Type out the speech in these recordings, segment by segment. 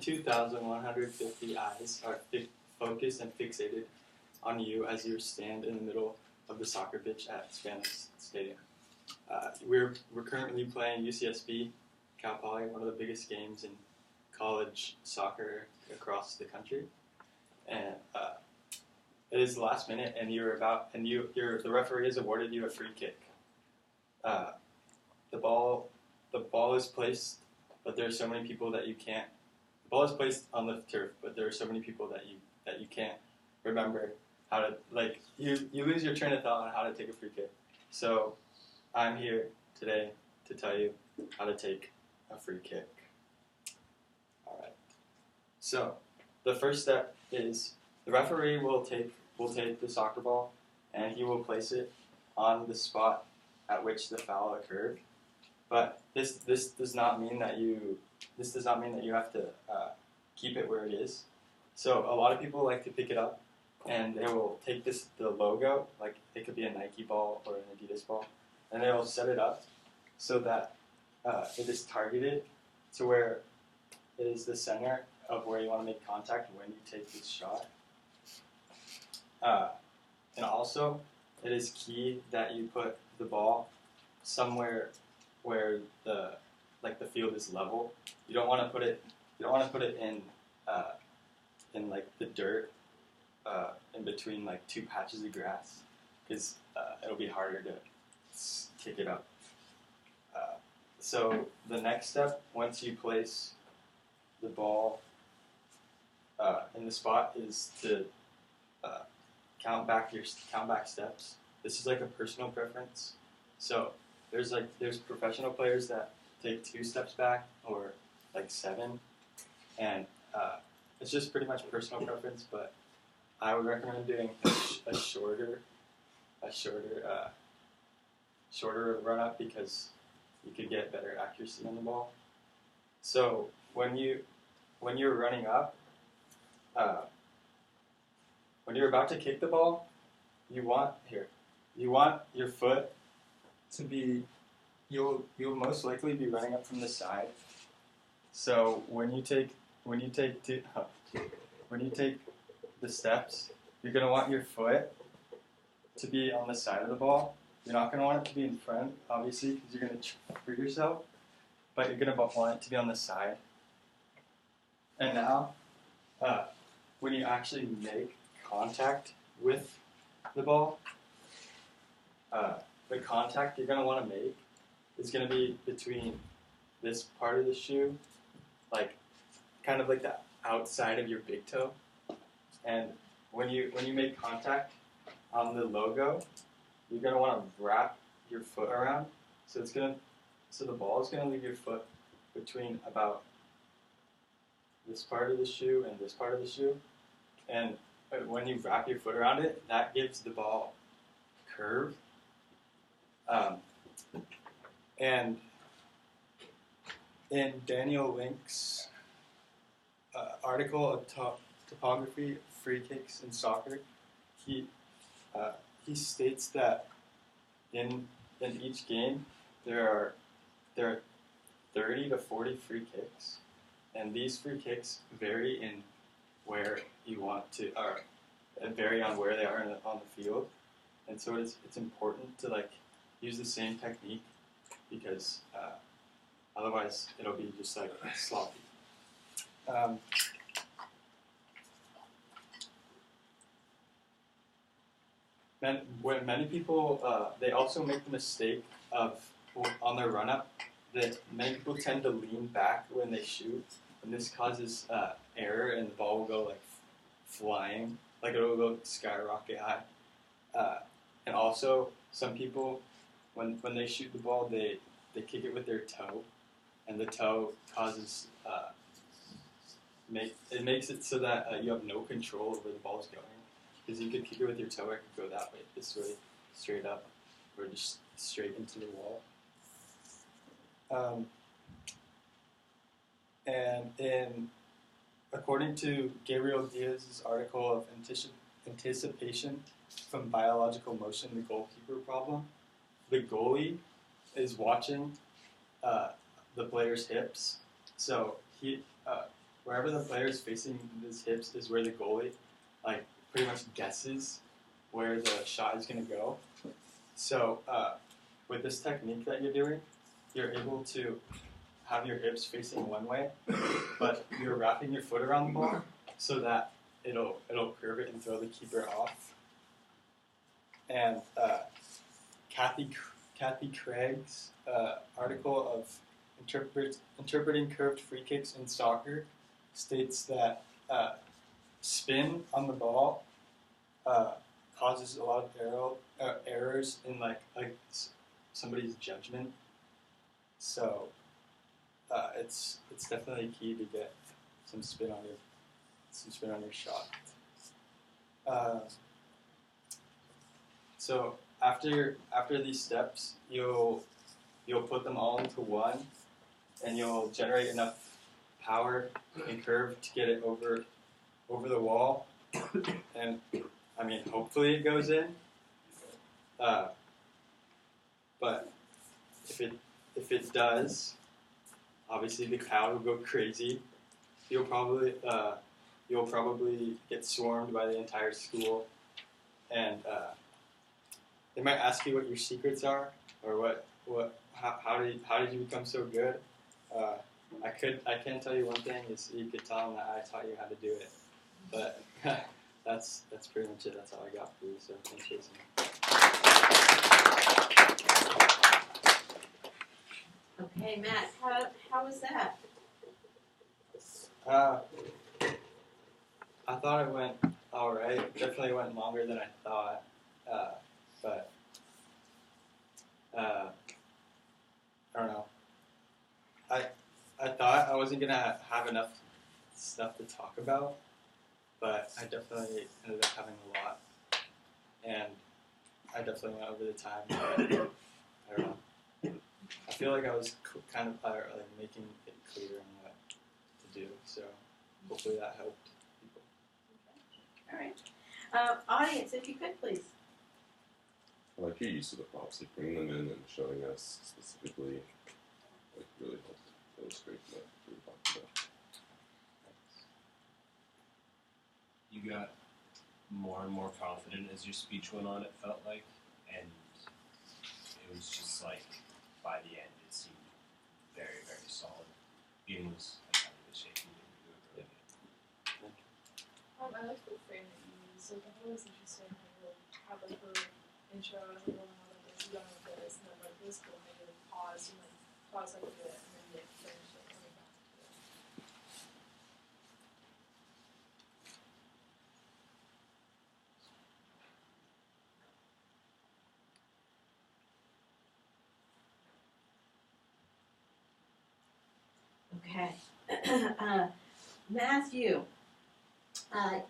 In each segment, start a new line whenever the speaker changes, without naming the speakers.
22,150 eyes are focused and fixated on you as you stand in the middle of the soccer pitch at Spanish Stadium. We're currently playing UCSB, Cal Poly, one of the biggest games in college soccer across the country, and it is the last minute, and the referee has awarded you a free kick. The ball is placed, but there are so many people that you can't. The ball is placed on the turf, but there are so many people that you can't remember how to, like, you lose your train of thought on how to take a free kick. So I'm here today to tell you how to take a free kick. All right. So the first step is the referee will take the soccer ball and he will place it on the spot at which the foul occurred. But this does not mean that you have to keep it where it is. So a lot of people like to pick it up, and they will take the logo, like it could be a Nike ball or an Adidas ball, and they will set it up so that it is targeted to where it is the center of where you want to make contact when you take this shot. And also, it is key that you put the ball somewhere where the field is level. You don't want to put it in like the dirt in between like two patches of grass, because it'll be harder to kick it up. So the next step, once you place the ball in the spot, is to count back steps. This is like a personal preference. So there's professional players that take 2 steps back or like 7, and it's just pretty much personal preference. But I would recommend doing a shorter run up, because you could get better accuracy on the ball. So when you're running up, when you're about to kick the ball, you want your foot to be, you'll most likely be running up from the side. So when you take the steps, you're going to want your foot to be on the side of the ball. You're not going to want it to be in front, obviously, because you're going to trip yourself, but you're going to want it to be on the side. And now, when you actually make contact with the ball, the contact you're going to want to make is going to be between this part of the shoe, like kind of like the outside of your big toe, and when you make contact on the logo, you're going to want to wrap your foot around. So the ball is going to leave your foot between about this part of the shoe and this part of the shoe, and when you wrap your foot around it, that gives the ball curve. And in Daniel Link's article of topography of free kicks in soccer, he states that in each game there are 30 to 40 free kicks, and these free kicks vary in where you want to, or vary on where they are on the field, and so it's important to like use the same technique, because otherwise it'll be just like sloppy. When many people, they also make the mistake of, on their run-up, that many people tend to lean back when they shoot, and this causes error, and the ball will go like flying, like it'll go skyrocket high. And also, some people, when they shoot the ball, they kick it with their toe, and the toe causes, it makes it so that you have no control over where the ball's going. Because you could kick it with your toe, or it could go that way, this way, straight up, or just straight into the wall. And according to Gabriel Diaz's article of Anticipation from Biological Motion, the Goalkeeper Problem, the goalie is watching the player's hips. So wherever the player is facing his hips is where the goalie, like, pretty much guesses where the shot is going to go. So with this technique that you're doing, you're able to have your hips facing one way, but you're wrapping your foot around the ball so that it'll curve it and throw the keeper off. And Kathy Craig's article of interpreting curved free kicks in soccer states that spin on the ball causes a lot of errors in like somebody's judgment. So it's definitely key to get some spin on your shot. So after these steps, you'll put them all into one, and you'll generate enough power and curve to get it over the wall. And I mean, hopefully it goes in. But if it does, obviously the crowd will go crazy. You'll probably get swarmed by the entire school, and they might ask you what your secrets are, or how did you become so good. I can tell you one thing is you could tell them that I taught you how to do it, but that's pretty much it. That's all I got for you. So thanks for listening.
Okay, Matt, how was that?
I thought it went all right. Definitely went longer than I thought, but I don't know. I thought I wasn't gonna have enough stuff to talk about, but I definitely ended up having a lot, and I definitely went over the time. But I don't know. I feel like I was kind of like making it clear on what to do, so hopefully that helped people.
Okay. All right. Audience, if you could, please.
I like your use of the props, like bringing them in and showing us specifically, like really helped illustrate what we were talking about.
You got more and more confident as your speech went on, it felt like, and it was just like, by the end, it seemed very, very solid. Being was like kind of shaking, and you were really good.
I like the frame that you used. So I thought it was interesting how you like have like her intro and like how like this, you don't know this, and then like this girl maybe like pause and like pause like do it, and then you like finish like coming back to it.
Okay. Matthew, I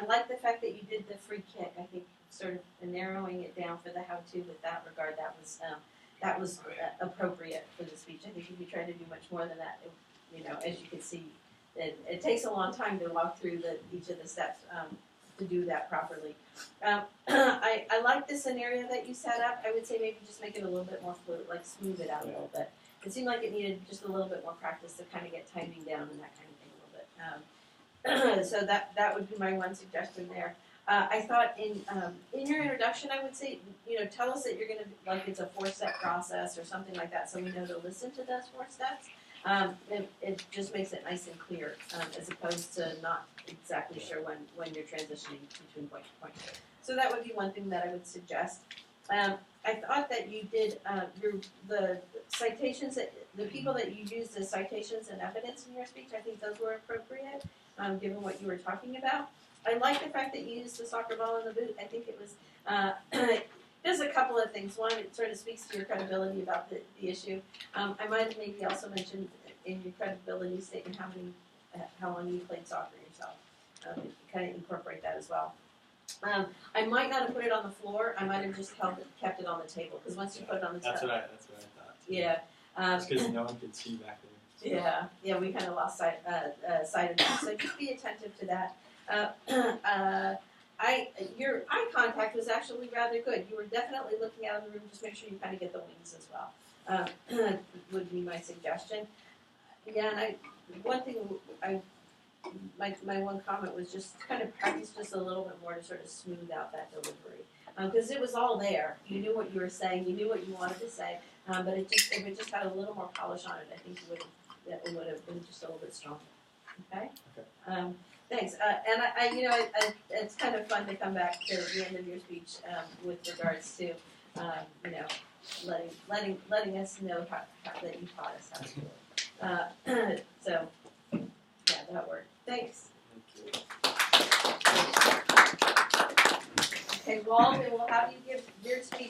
like the fact that you did the free kick. I think sort of narrowing it down for the how-to with that regard, that was appropriate for the speech. I think if you try to do much more than that, as you can see, it takes a long time to walk through each of the steps to do that properly. I like the scenario that you set up. I would say maybe just make it a little bit more fluid, like smooth it out a little bit. It seemed like it needed just a little bit more practice to kind of get timing down and that kind of thing a little bit. So that would be my one suggestion there. I thought in your introduction, I would say, tell us that you're going to, like it's a 4-step process or something like that, so we know to listen to those 4 steps. It just makes it nice and clear, as opposed to not exactly sure when you're transitioning between point to point. So that would be one thing that I would suggest. I thought that you did the citations that the people that you used as citations and evidence in your speech. I think those were appropriate, given what you were talking about. I like the fact that you used the soccer ball in the boot. I think it was there's a couple of things. One, it sort of speaks to your credibility about the issue. I might have maybe also mentioned in your credibility statement how long you played soccer yourself. Kind of incorporate that as well. I might not have put it on the floor. I might have just kept it on the table, because once you put it on the table,
That's what I thought.
Yeah.
It's because no one could see back there.
Yeah, we kind of lost sight of that. So just be attentive to that. Your eye contact was actually rather good. You were definitely looking out of the room. Just make sure you kind of get the wings as well. Would be my suggestion. Yeah, and one thing my one comment was just kind of practice just a little bit more to sort of smooth out that delivery. Because it was all there. You knew what you were saying, you knew what you wanted to say, but if it just had a little more polish on it, I think it would have been just a little bit stronger. Okay?
Okay.
Thanks. And it's kind of fun to come back to the end of your speech with regards to, letting us know how that you taught us how to do it. So, yeah, that worked. Thanks. Okay, Walt, we'll have you give your speech